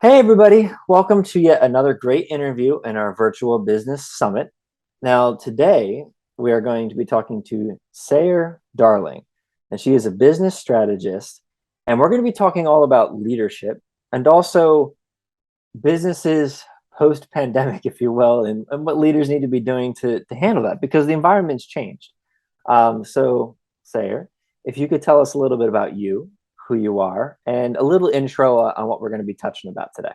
Hey, everybody. Welcome to yet another great interview in our virtual business summit. Now, today we are going to be talking to Sayre Darling, and she is a business strategist. And we're going to be talking all about leadership and also businesses post pandemic, if you will, and what leaders need to be doing to handle that because the environment's changed. Sayre, if you could tell us a little bit about you, who you are, and a little intro on what we're going to be touching about today.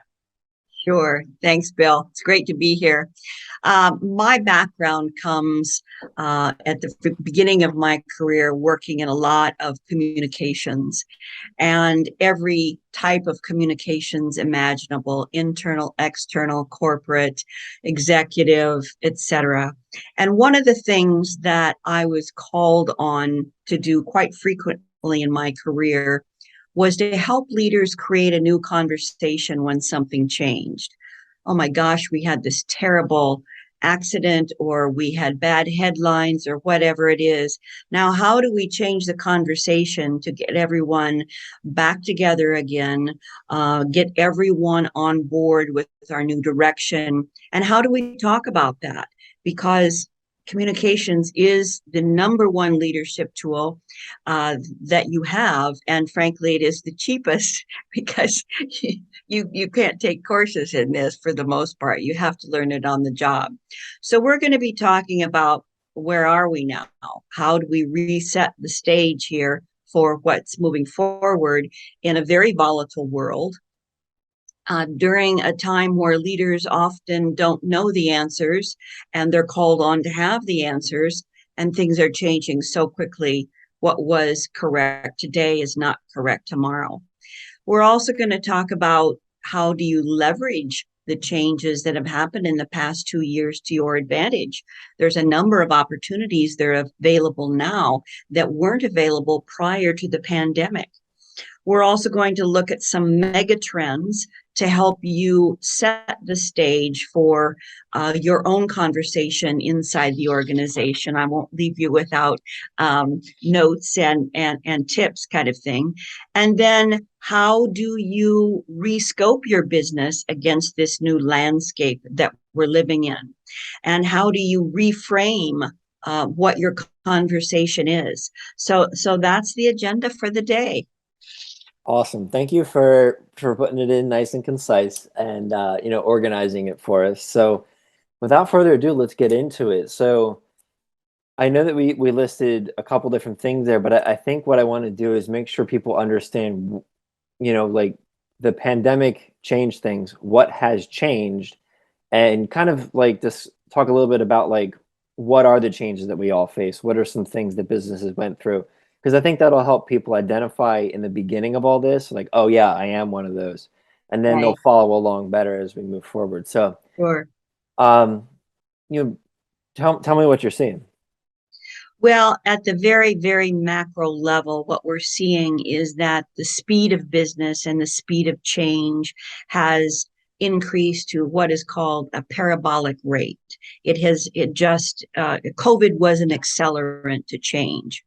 Sure. Thanks, Bill. It's great to be here. My background comes at the beginning of my career working in a lot of communications and every type of communications imaginable, internal, external, corporate, executive, etc. And one of the things that I was called on to do quite frequently in my career was to help leaders create a new conversation when something changed. Oh my gosh, we had this terrible accident, or we had bad headlines, or whatever it is. Now, how do we change the conversation to get everyone back together again, get everyone on board with our new direction? And how do we talk about that? Because communications is the number one leadership tool that you have, and frankly, it is the cheapest because you can't take courses in this for the most part. You have to learn it on the job. So we're going to be talking about where are we now? How do we reset the stage here for what's moving forward in a very volatile world? During a time where leaders often don't know the answers and they're called on to have the answers, and things are changing so quickly. What was correct today is not correct tomorrow. We're also going to talk about how do you leverage the changes that have happened in the past 2 years to your advantage. There's a number of opportunities that are available now that weren't available prior to the pandemic. We're also going to look at some mega trends to help you set the stage for your own conversation inside the organization. I won't leave you without notes and tips, kind of thing. And then how do you rescope your business against this new landscape that we're living in? And how do you reframe what your conversation is? So that's the agenda for the day. Awesome. Thank you for putting it in nice and concise and organizing it for us. So without further ado, let's get into it. So I know that we listed a couple different things there, but I think what I want to do is make sure people understand, like the pandemic changed things, what has changed, and kind of like just talk a little bit about like what are the changes that we all face? What are some things that businesses went through? Because I think that'll help people identify in the beginning of all this, like, oh yeah, I am one of those, and then they'll Right. follow along better as we move forward. So, Sure. um, you know, tell me what you're seeing. Well, at the very, very macro level, what we're seeing is that the speed of business and the speed of change has increased to what is called a parabolic rate. COVID was an accelerant to change.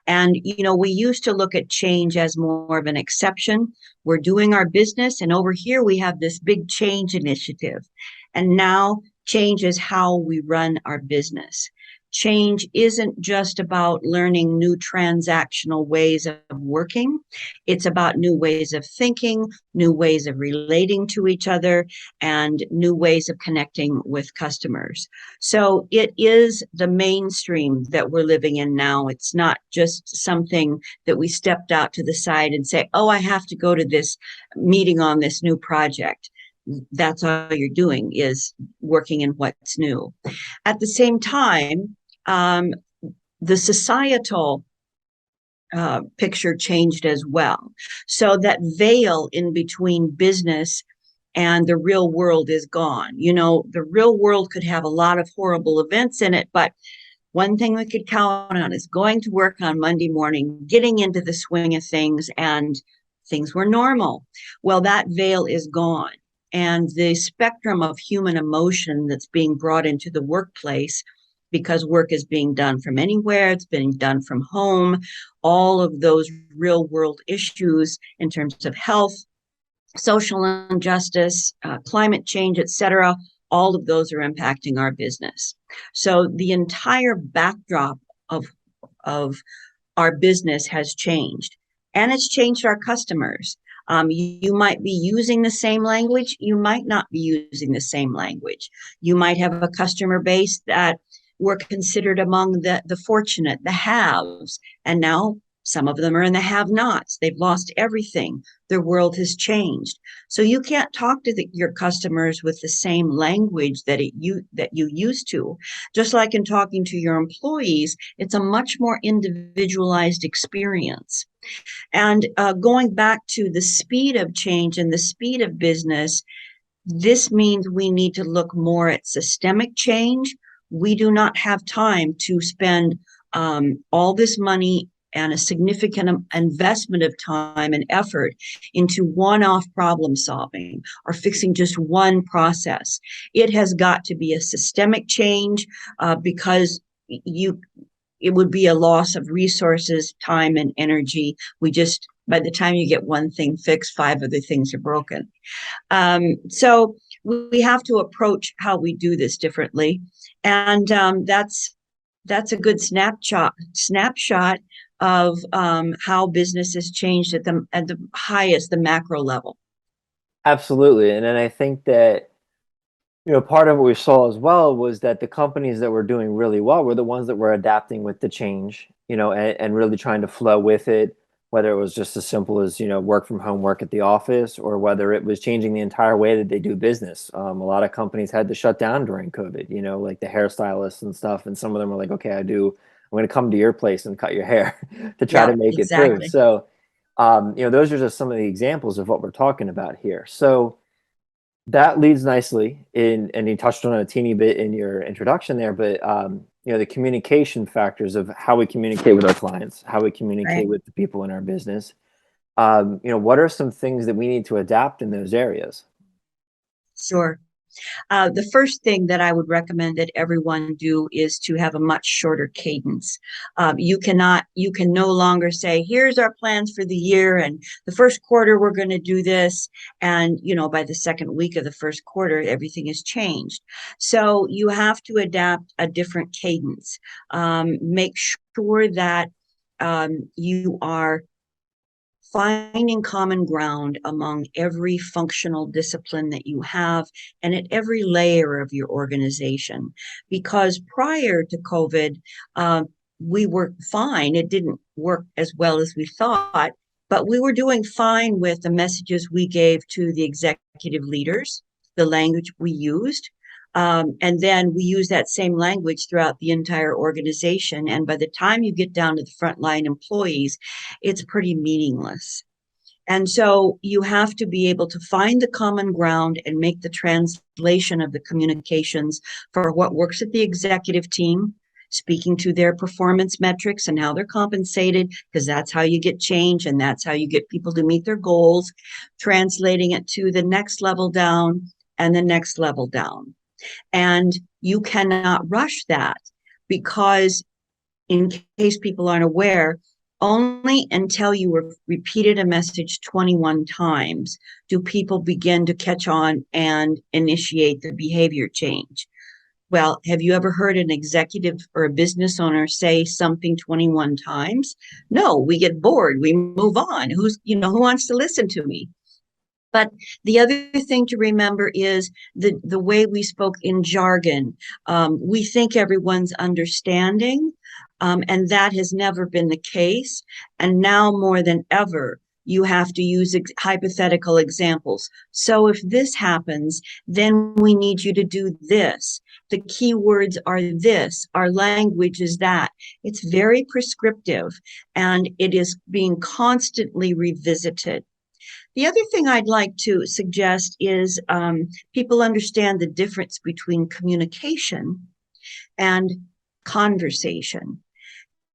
And, we used to look at change as more of an exception. We're doing our business, and over here we have this big change initiative. And now change is how we run our business. Change isn't just about learning new transactional ways of working. It's about new ways of thinking, new ways of relating to each other, and new ways of connecting with customers. So it is the mainstream that we're living in now. It's not just something that we stepped out to the side and say, oh, I have to go to this meeting on this new project. That's all you're doing is working in what's new. At the same time, the societal picture changed as well. So that veil in between business and the real world is gone. The real world could have a lot of horrible events in it, but one thing we could count on is going to work on Monday morning, getting into the swing of things, and things were normal. Well, that veil is gone. And the spectrum of human emotion that's being brought into the workplace, because work is being done from anywhere, it's being done from home, all of those real world issues in terms of health, social injustice, climate change, etc. All of those are impacting our business. So the entire backdrop of of our business has changed, and it's changed our customers. You might be using the same language, you might not be using the same language. You might have a customer base that were considered among the fortunate, the haves, and now some of them are in the have nots. They've lost everything. Their world has changed. So you can't talk to your customers with the same language that you used to. Just like in talking to your employees, it's a much more individualized experience. And going back to the speed of change and the speed of business, this means we need to look more at systemic change. We do not have time to spend all this money and a significant investment of time and effort into one-off problem solving or fixing just one process. It has got to be a systemic change because you it would be a loss of resources, time, and energy. By the time you get one thing fixed, five other things are broken. So we have to approach how we do this differently, and that's a good snapshot of how business has changed at the highest, the macro level. Absolutely. And then I think that, part of what we saw as well was that the companies that were doing really well were the ones that were adapting with the change, and really trying to flow with it, whether it was just as simple as, work from home, work at the office, or whether it was changing the entire way that they do business. A lot of companies had to shut down during COVID, like the hairstylists and stuff. And some of them were like, okay, I'm going to come to your place and cut your hair to try Yeah, to make it through. exactly. So, those are just some of the examples of what we're talking about here. So, that leads nicely in, and you touched on it a teeny bit in your introduction there, but the communication factors of how we communicate with our clients, how we communicate Right. with the people in our business. What are some things that we need to adapt in those areas? Sure. The first thing that I would recommend that everyone do is to have a much shorter cadence. You can no longer say, here's our plans for the year, and the first quarter we're going to do this. And, by the second week of the first quarter, everything has changed. So you have to adapt a different cadence. Make sure that you are finding common ground among every functional discipline that you have and at every layer of your organization. Because prior to COVID, we were fine. It didn't work as well as we thought, but we were doing fine with the messages we gave to the executive leaders, the language we used. And then we use that same language throughout the entire organization. And by the time you get down to the frontline employees, it's pretty meaningless. And so you have to be able to find the common ground and make the translation of the communications for what works at the executive team, speaking to their performance metrics and how they're compensated, because that's how you get change and that's how you get people to meet their goals, translating it to the next level down and the next level down. And you cannot rush that because, in case people aren't aware, only until you have repeated a message 21 times do people begin to catch on and initiate the behavior change. Well, have you ever heard an executive or a business owner say something 21 times? No, we get bored, we move on. Who wants to listen to me? But the other thing to remember is the way we spoke in jargon. We think everyone's understanding, and that has never been the case. And now more than ever, you have to use hypothetical examples. So if this happens, then we need you to do this. The key words are this. Our language is that. It's very prescriptive, and it is being constantly revisited. The other thing I'd like to suggest is people understand the difference between communication and conversation.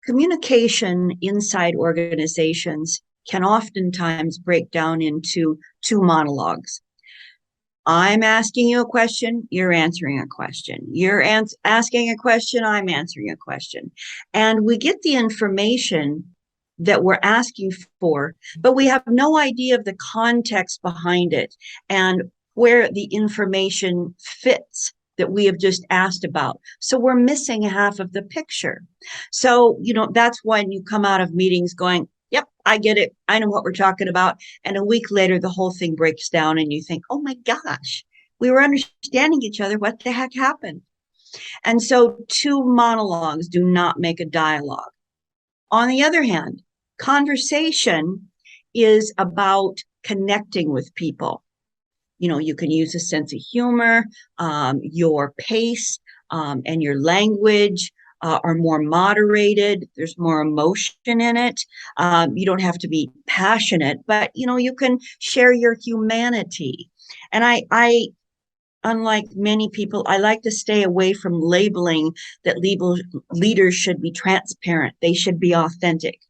Communication inside organizations can oftentimes break down into two monologues. I'm asking you a question, you're answering a question. You're asking a question, I'm answering a question. And we get the information that we're asking for, but we have no idea of the context behind it and where the information fits that we have just asked about. So we're missing half of the picture. So, that's when you come out of meetings going, yep, I get it. I know what we're talking about. And a week later, the whole thing breaks down and you think, oh my gosh, we were understanding each other. What the heck happened? And so two monologues do not make a dialogue. On the other hand, conversation is about connecting with people. You can use a sense of humor, your pace, and your language are more moderated. There's more emotion in it. You don't have to be passionate, but you can share your humanity. And I unlike many people, I like to stay away from labeling that leaders should be transparent. They should be authentic.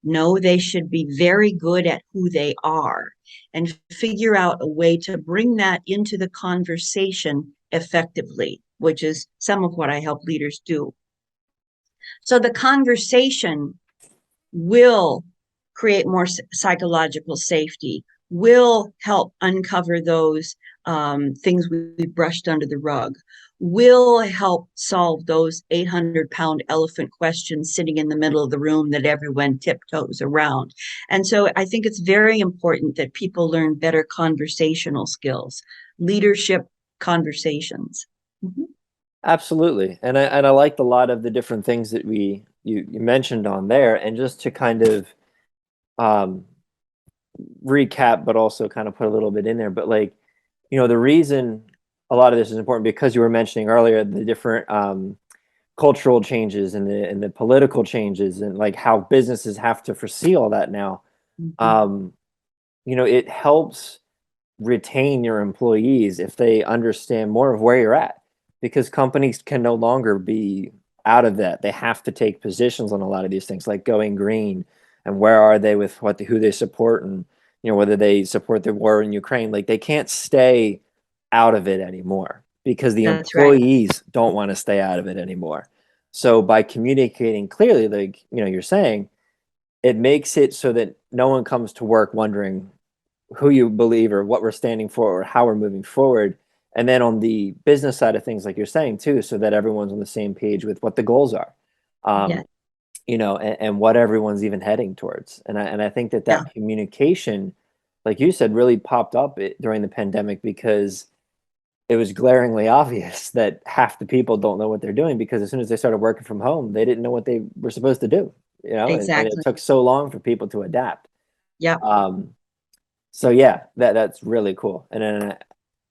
No, they should be very good at who they are and figure out a way to bring that into the conversation effectively, which is some of what I help leaders do. So the conversation will create more psychological safety, will help uncover those things we brushed under the rug, will help solve those 800-pound elephant questions sitting in the middle of the room that everyone tiptoes around. And so I think it's very important that people learn better conversational skills, leadership conversations. Mm-hmm. Absolutely. And I liked a lot of the different things that you mentioned on there. And just to kind of um, recap, but also kind of put a little bit in there. But like, the reason a lot of this is important because you were mentioning earlier the different cultural changes and the political changes and like how businesses have to foresee all that now. Mm-hmm. Um, it helps retain your employees if they understand more of where you're at because companies can no longer be out of that. They have to take positions on a lot of these things like going green and where are they with who they support and whether they support the war in Ukraine. Like they can't stay out of it anymore because the That's right. employees don't want to stay out of it anymore. So by communicating clearly, like you're saying, it makes it so that no one comes to work wondering who you believe or what we're standing for or how we're moving forward. And then on the business side of things, like you're saying too, so that everyone's on the same page with what the goals are, Yeah. um, and what everyone's even heading towards. And I think that Yeah. that communication, like you said, really popped up during the pandemic because it was glaringly obvious that half the people don't know what they're doing because as soon as they started working from home, they didn't know what they were supposed to do, and it Exactly. took so long for people to adapt. Yeah. Um, so yeah, that's really cool. And then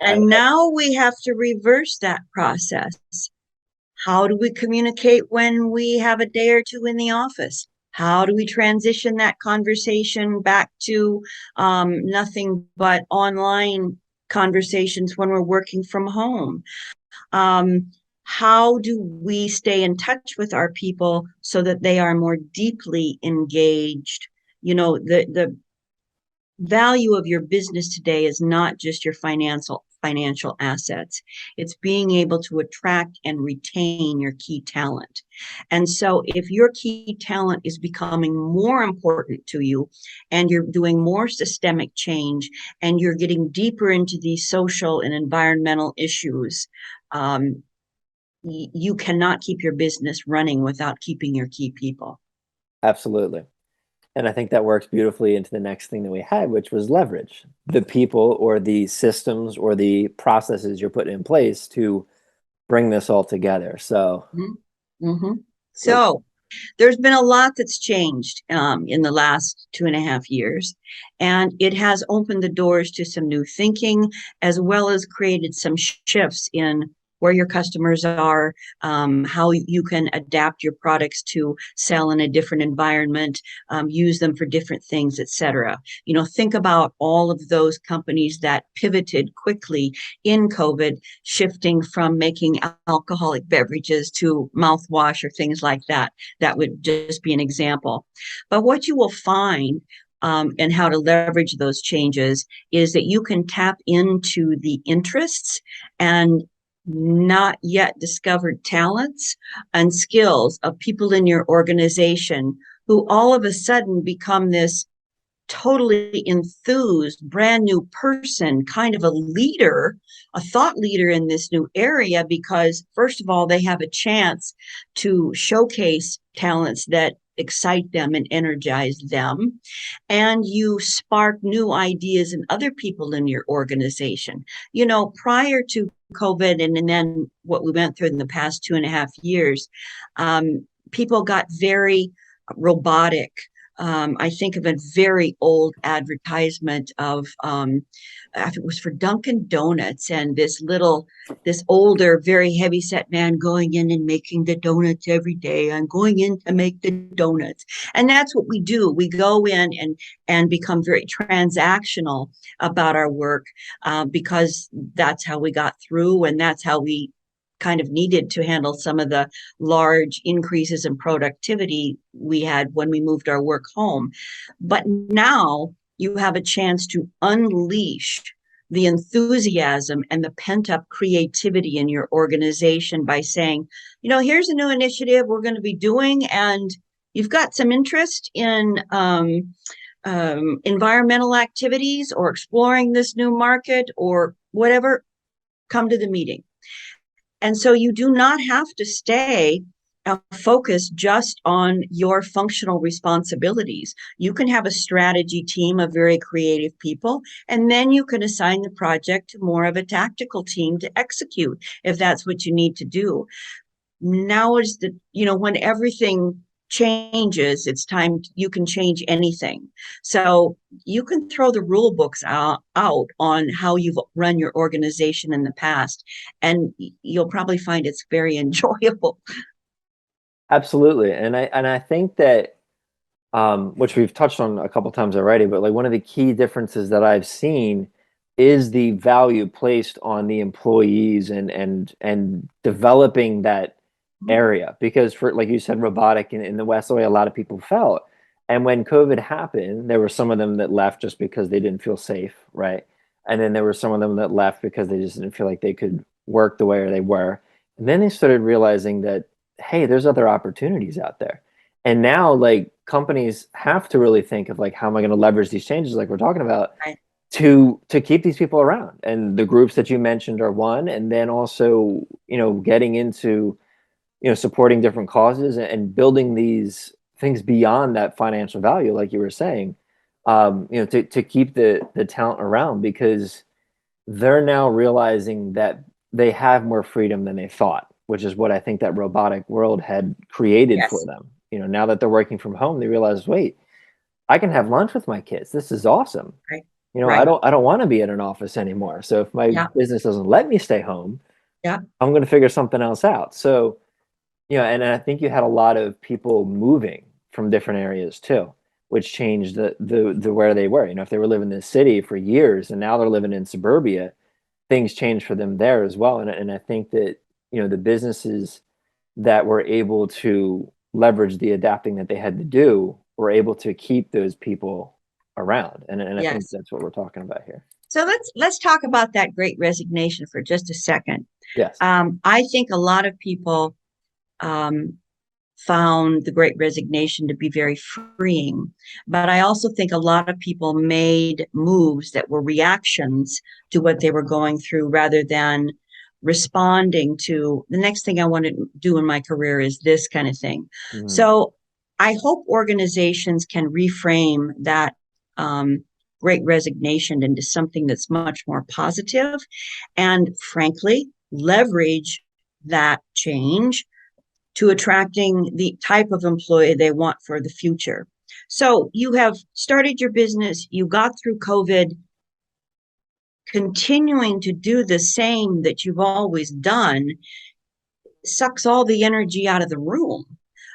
And now we have to reverse that process. How do we communicate when we have a day or two in the office? How do we transition that conversation back to nothing but online conversations when we're working from home? Um, how do we stay in touch with our people so that they are more deeply engaged? The value of your business today is not just your financial assets. It's being able to attract and retain your key talent. And so if your key talent is becoming more important to you and you're doing more systemic change and you're getting deeper into these social and environmental issues, you cannot keep your business running without keeping your key people. absolutely. And I think that works beautifully into the next thing that we had, which was leverage the people or the systems or the processes you're putting in place to bring this all together. So, Mm-hmm. Mm-hmm. like, So there's been a lot that's changed in the last 2.5 years, and it has opened the doors to some new thinking as well as created some shifts in where your customers are, how you can adapt your products to sell in a different environment, use them for different things, etc. Think about all of those companies that pivoted quickly in COVID, shifting from making alcoholic beverages to mouthwash or things like that. That would just be an example. But what you will find and how to leverage those changes is that you can tap into the interests and not yet discovered talents and skills of people in your organization who all of a sudden become this totally enthused, brand new person, kind of a leader, a thought leader in this new area, because, first of all, they have a chance to showcase talents that excite them and energize them. And you spark new ideas in other people in your organization. You know, prior to COVID and then what we went through in the past 2.5 years, people got very robotic. I think of a very old advertisement of, it was for Dunkin' Donuts, and this older, very heavy set man going in and making the donuts every day. I'm going in to make the donuts. And that's what we do. We go in and become very transactional about our work, because that's how we got through, and that's how we kind of needed to handle some of the large increases in productivity we had when we moved our work home. But now you have a chance to unleash the enthusiasm and the pent up creativity in your organization by saying, you know, here's a new initiative we're going to be doing, and you've got some interest in environmental activities or exploring this new market or whatever, come to the meeting. And so you do not have to stay focused just on your functional responsibilities. You can have a strategy team of very creative people, and then you can assign the project to more of a tactical team to execute if that's what you need to do. Now is the, you know, when everything changes, it's time you can change anything. So you can throw the rule books out on how you've run your organization in the past, and you'll probably find it's very enjoyable. Absolutely. And I think that which we've touched on a couple times already, but like one of the key differences that I've seen is the value placed on the employees and developing that area. Because for, like you said, robotic in the West, the way a lot of people felt. And when COVID happened, there were some of them that left just because they didn't feel safe, right? And then there were some of them that left because they just didn't feel like they could work the way they were. And then they started realizing that, hey, there's other opportunities out there. And now, like, companies have to really think of like, how am I going to leverage these changes, like we're talking about, Right. to keep these people around. And the groups that you mentioned are one. And then also, getting into, supporting different causes and building these things beyond that financial value, like you were saying, to keep the talent around, because they're now realizing that they have more freedom than they thought, which is what I think that robotic world had created for Yes. them. Now that they're working from home, they realize, wait, I can have lunch with my kids. This is awesome. Right. I Right. don't want to be in an office anymore. So if my Yeah. business doesn't let me stay home, Yeah. I'm going to figure something else out. So, and I think you had a lot of people moving from different areas too, which changed the where they were. If they were living in the city for years and now they're living in suburbia, things changed for them there as well. And I think that, the businesses that were able to leverage the adapting that they had to do were able to keep those people around. And I think Yes. that's what we're talking about here. So let's talk about that great resignation for just a second. Yes. I think a lot of people um, found the great resignation to be very freeing. But I also think a lot of people made moves that were reactions to what they were going through rather than responding to the next thing I want to do in my career is this kind of thing. Mhm. So I hope organizations can reframe that great resignation into something that's much more positive and, frankly, leverage that change to attracting the type of employee they want for the future. So you have started your business, you got through COVID, continuing to do the same that you've always done sucks all the energy out of the room.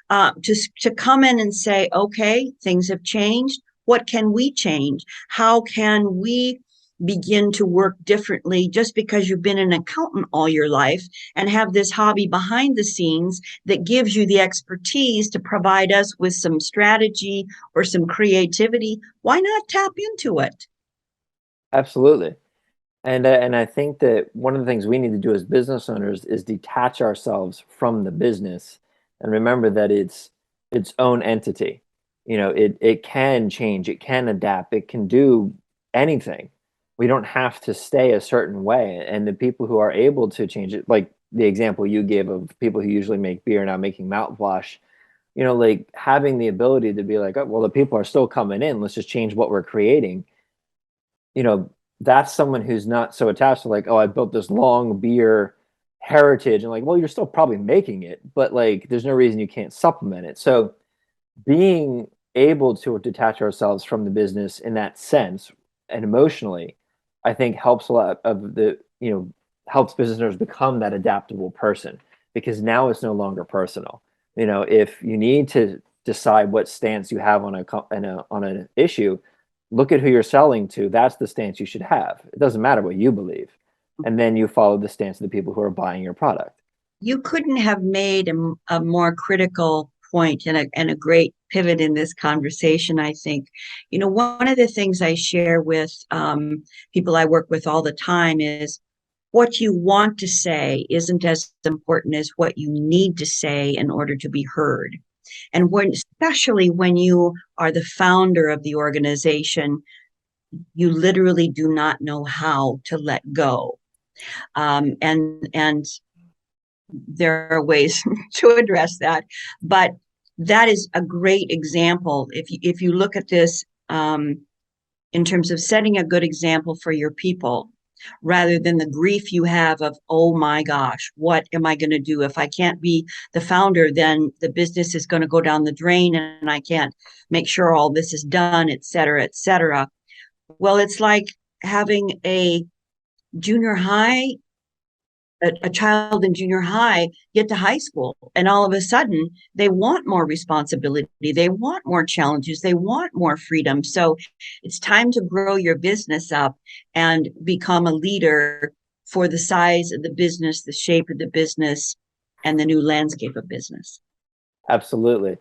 To come in and say, okay, things have changed. What can we change? How can we begin to work differently just because you've been an accountant all your life and have this hobby behind the scenes that gives you the expertise to provide us with some strategy or some creativity? Why not tap into it? Absolutely. And I think that one of the things we need to do as business owners is detach ourselves from the business and remember that it's its own entity. it can change, it can adapt, it can do anything. We don't have to stay a certain way. And the people who are able to change it, like the example you gave of people who usually make beer now making mouthwash, like having the ability to be like, oh, well, the people are still coming in. Let's just change what we're creating. You know, that's someone who's not so attached to like, oh, I built this long beer heritage. And like, well, you're still probably making it, but like, there's no reason you can't supplement it. So being able to detach ourselves from the business in that sense and emotionally, I think helps a lot of helps business owners become that adaptable person because now it's no longer personal. If you need to decide what stance you have on an issue, look at who you're selling to. That's the stance you should have. It doesn't matter what you believe. And then you follow the stance of the people who are buying your product. You couldn't have made a more critical point and a great pivot in this conversation, I think. One of the things I share with people I work with all the time is what you want to say isn't as important as what you need to say in order to be heard. And especially when you are the founder of the organization, you literally do not know how to let go. And there are ways to address that, but that is a great example. If you look at this in terms of setting a good example for your people, rather than the grief you have of, oh my gosh, what am I going to do? If I can't be the founder, then the business is going to go down the drain and I can't make sure all this is done, et cetera, et cetera. Well, it's like having a junior high a child in junior high get to high school and all of a sudden they want more responsibility, they want more challenges, they want more freedom. So it's time to grow your business up and become a leader for the size of the business, the shape of the business, and the new landscape of business. Absolutely.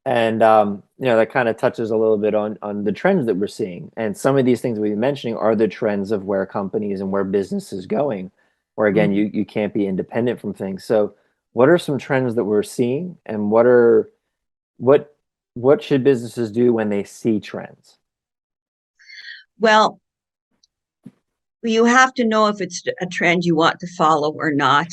And that kind of touches a little bit on the trends that we're seeing. And some of these things we've been mentioning are the trends of where companies and where business is going, where again, Mm-hmm. you can't be independent from things. So what are some trends that we're seeing and what should businesses do when they see trends? Well, you have to know if it's a trend you want to follow or not.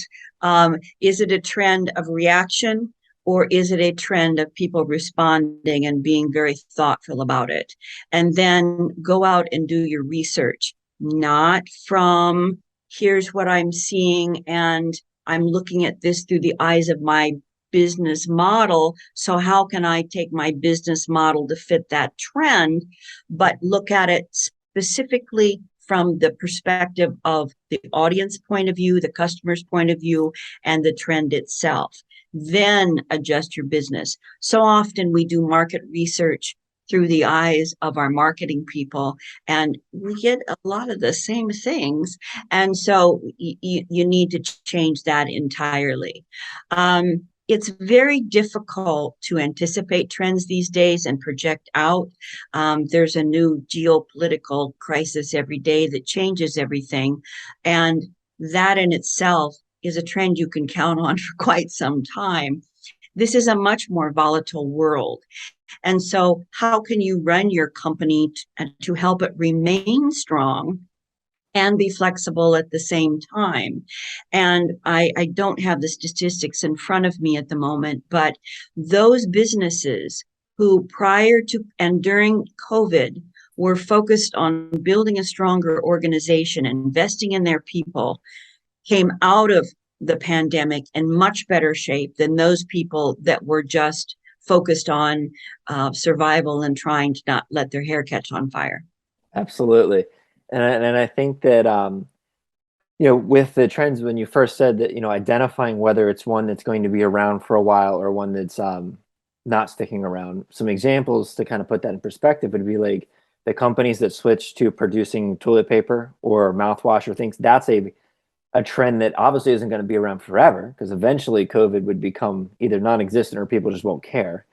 Is it a trend of reaction or is it a trend of people responding and being very thoughtful about it? And then go out and do your research, not from here's what I'm seeing and I'm looking at this through the eyes of my business model. So, how can I take my business model to fit that trend? But look at it specifically from the perspective of the audience point of view, the customer's point of view, and the trend itself. Then adjust your business. So often we do market research through the eyes of our marketing people, and we get a lot of the same things. And so you need to change that entirely. It's very difficult to anticipate trends these days and project out. There's a new geopolitical crisis every day that changes everything. And that in itself is a trend you can count on for quite some time. This is a much more volatile world. And so, how can you run your company to help it remain strong and be flexible at the same time? And I don't have the statistics in front of me at the moment, but those businesses who prior to and during COVID were focused on building a stronger organization, investing in their people, came out of the pandemic in much better shape than those people that were just focused on survival and trying to not let their hair catch on fire. Absolutely. And I think that with the trends, when you first said that, identifying whether it's one that's going to be around for a while or one that's not sticking around, some examples to kind of put that in perspective would be like the companies that switch to producing toilet paper or mouthwash or things. That's a trend that obviously isn't going to be around forever because eventually COVID would become either non-existent or people just won't care.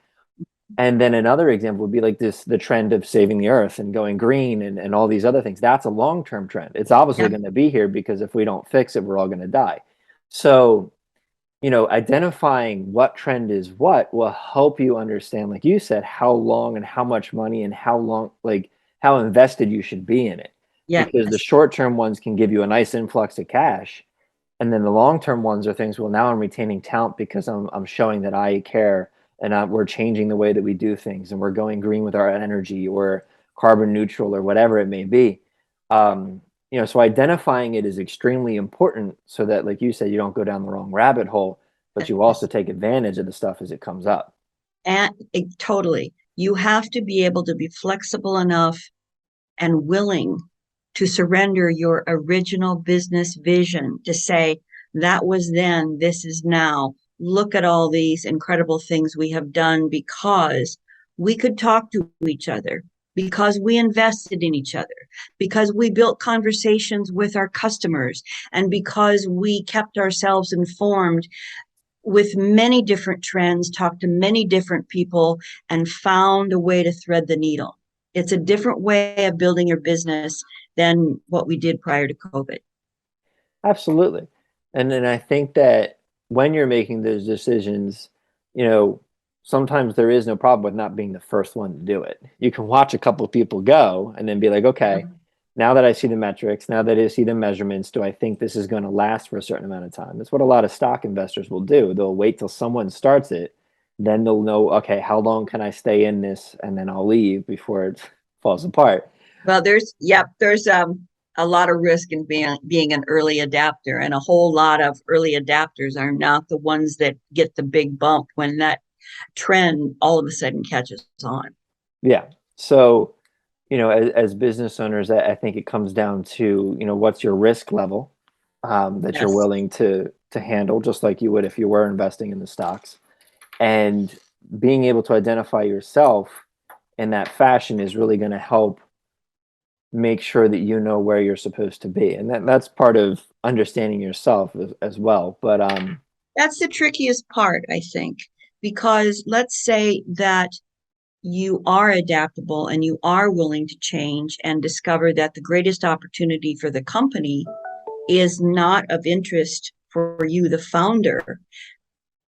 And then another example would be like the trend of saving the earth and going green and all these other things. That's a long-term trend. It's obviously Yeah. going to be here because if we don't fix it, we're all going to die. So, identifying what trend is what will help you understand, like you said, how long and how much money and how long, like how invested you should be in it. Because the Yes. short-term ones can give you a nice influx of cash, and then the long-term ones are things, well, now I'm retaining talent because I'm showing that I care, and we're changing the way that we do things, and we're going green with our energy or carbon neutral or whatever it may be. So identifying it is extremely important so that, like you said, you don't go down the wrong rabbit hole, but you also Yes. take advantage of the stuff as it comes up. And totally. You have to be able to be flexible enough and willing to surrender your original business vision to say, that was then, this is now. Look at all these incredible things we have done because we could talk to each other, because we invested in each other, because we built conversations with our customers, and because we kept ourselves informed with many different trends, talked to many different people, and found a way to thread the needle. It's a different way of building your business than what we did prior to COVID. Absolutely. And then I think that when you're making those decisions, you know, sometimes there is no problem with not being the first one to do it. You can watch a couple of people go and then be like, okay, now that I see the metrics, now that I see the measurements, do I think this is going to last for a certain amount of time? That's what a lot of stock investors will do. They'll wait till someone starts it, then they'll know, okay, how long can I stay in this? And then I'll leave before it falls apart. Well, there's a lot of risk in being an early adapter, and a whole lot of early adapters are not the ones that get the big bump when that trend all of a sudden catches on. Yeah. So, as business owners, I think it comes down to, what's your risk level that you're Yes. willing to handle, just like you would if you were investing in the stocks. And being able to identify yourself in that fashion is really going to help make sure that you know where you're supposed to be. And that's part of understanding yourself as well. But That's the trickiest part, I think, because let's say that you are adaptable and you are willing to change and discover that the greatest opportunity for the company is not of interest for you, the founder.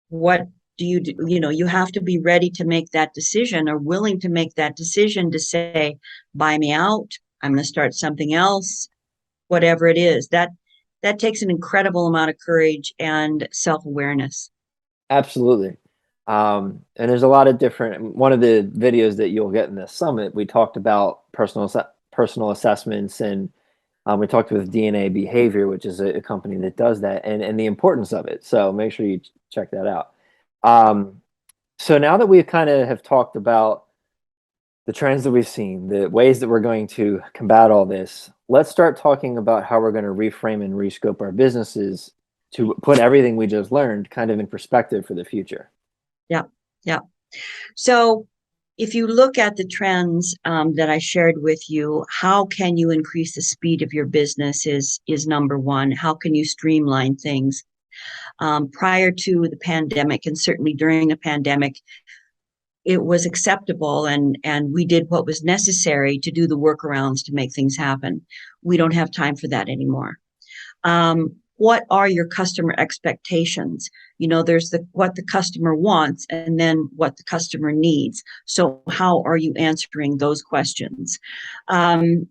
What do you do? You have to be ready to make that decision or willing to make that decision to say, buy me out. I'm going to start something else, whatever it is. That takes an incredible amount of courage and self-awareness. absolutely. And there's a lot of different, one of the videos that you'll get in the summit, we talked about personal assessments, and we talked with DNA Behavior, which is a company that does that, and the importance of it. So make sure you check that out. Um, so now that we kind of have talked about the trends that we've seen, the ways that we're going to combat all this, let's start talking about how we're going to reframe and rescope our businesses to put everything we just learned kind of in perspective for the future. Yeah, yeah. So if you look at the trends that I shared with you, how can you increase the speed of your business is number one. How can you streamline things? Prior to the pandemic, and certainly during the pandemic, it was acceptable, and we did what was necessary to do the workarounds to make things happen. We don't have time for that anymore. What are your customer expectations? There's what the customer wants and then what the customer needs. So how are you answering those questions? Do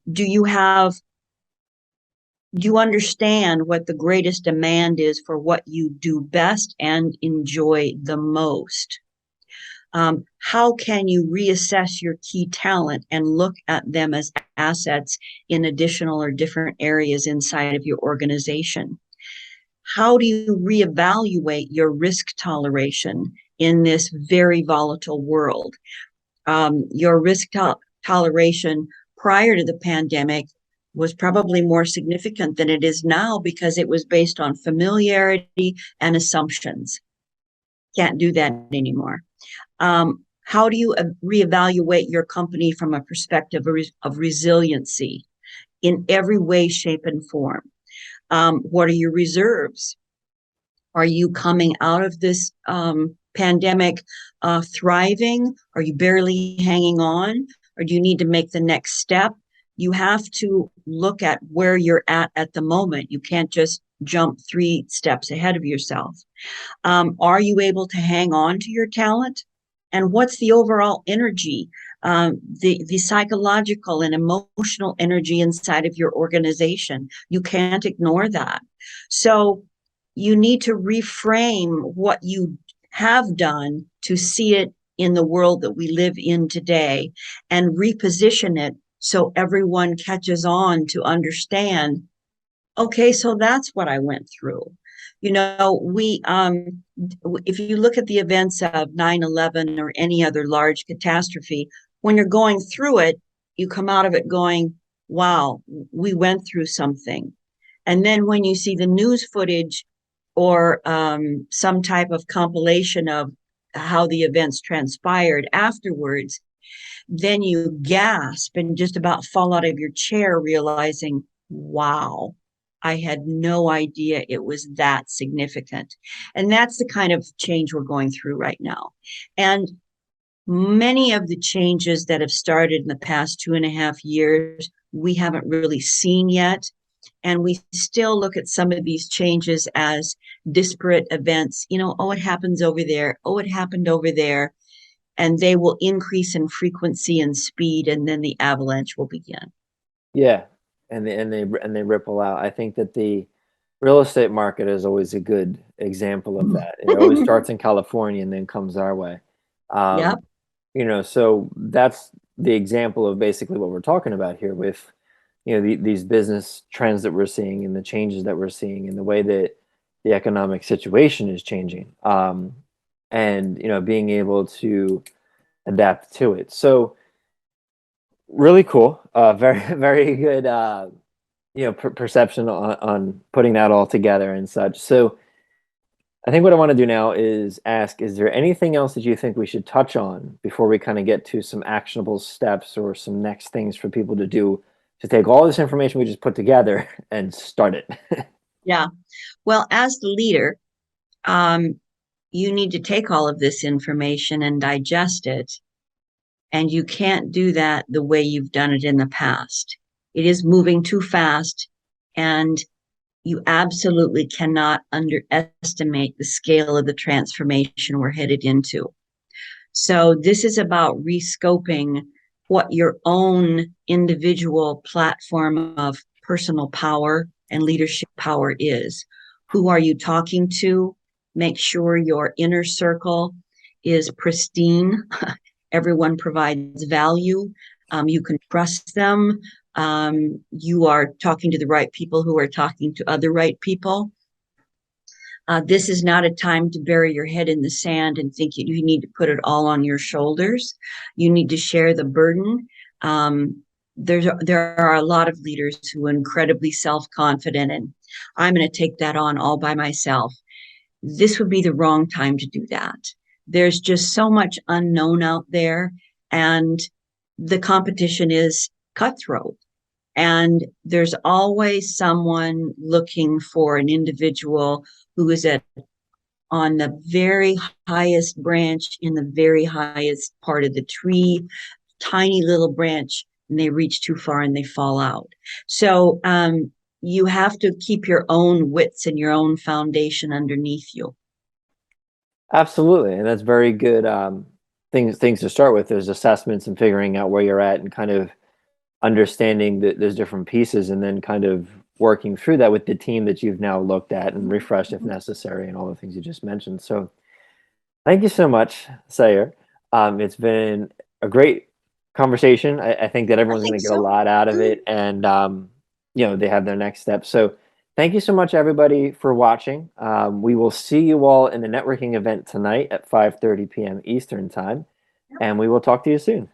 you understand what the greatest demand is for what you do best and enjoy the most? How can you reassess your key talent and look at them as assets in additional or different areas inside of your organization? How do you reevaluate your risk toleration in this very volatile world? Your toleration prior to the pandemic was probably more significant than it is now because it was based on familiarity and assumptions. Can't do that anymore. How do you reevaluate your company from a perspective of resiliency in every way, shape, and form? What are your reserves? Are you coming out of this pandemic thriving? Are you barely hanging on? Or do you need to make the next step? You have to look at where you're at the moment. You can't just jump 3 steps ahead of yourself. Are you able to hang on to your talent? And what's the overall energy, the psychological and emotional energy inside of your organization? You can't ignore that. So you need to reframe what you have done to see it in the world that we live in today and reposition it so everyone catches on to understand, okay, so that's what I went through. We if you look at the events of 9/11 or any other large catastrophe, when you're going through it, you come out of it going, wow, we went through something. And then when you see the news footage or some type of compilation of how the events transpired afterwards, then you gasp and just about fall out of your chair, realizing, wow, I had no idea it was that significant. And that's the kind of change we're going through right now. And many of the changes that have started in the past 2.5 years, we haven't really seen yet. And we still look at some of these changes as disparate events. Oh, it happens over there. Oh, it happened over there. And they will increase in frequency and speed, and then the avalanche will begin. Yeah, and they ripple out. I think that the real estate market is always a good example of that. It always starts in California and then comes our way. Yep. Um, so that's the example of basically what we're talking about here with, these business trends that we're seeing and the changes that we're seeing and the way that the economic situation is changing. And being able to adapt to it. So really cool. Very, very good, perception on putting that all together and such. So I think what I want to do now is ask, is there anything else that you think we should touch on before we kind of get to some actionable steps or some next things for people to do to take all this information we just put together and start it? Yeah. Well, as the leader, um, you need to take all of this information and digest it. And you can't do that the way you've done it in the past. It is moving too fast, and you absolutely cannot underestimate the scale of the transformation we're headed into. So, this is about rescoping what your own individual platform of personal power and leadership power is. Who are you talking to? Make sure your inner circle is pristine. Everyone provides value. You can trust them. You are talking to the right people who are talking to other right people. This is not a time to bury your head in the sand and think you need to put it all on your shoulders. You need to share the burden. There are a lot of leaders who are incredibly self-confident, and I'm going to take that on all by myself. This would be the wrong time to do that. There's just so much unknown out there, and the competition is cutthroat. And there's always someone looking for an individual who is on the very highest branch in the very highest part of the tree, tiny little branch, and they reach too far and they fall out. So you have to keep your own wits and your own foundation underneath you. Absolutely, and that's very good, things to start with. There's assessments and figuring out where you're at and kind of understanding that there's different pieces and then kind of working through that with the team that you've now looked at and refreshed if necessary and all the things you just mentioned. So thank you so much, Sayre. It's been a great conversation. I think that I everyone's think going to get a so. lot out of it and, they have their next steps. So thank you so much, everybody, for watching. We will see you all in the networking event tonight at 5:30 p.m. Eastern time, and we will talk to you soon.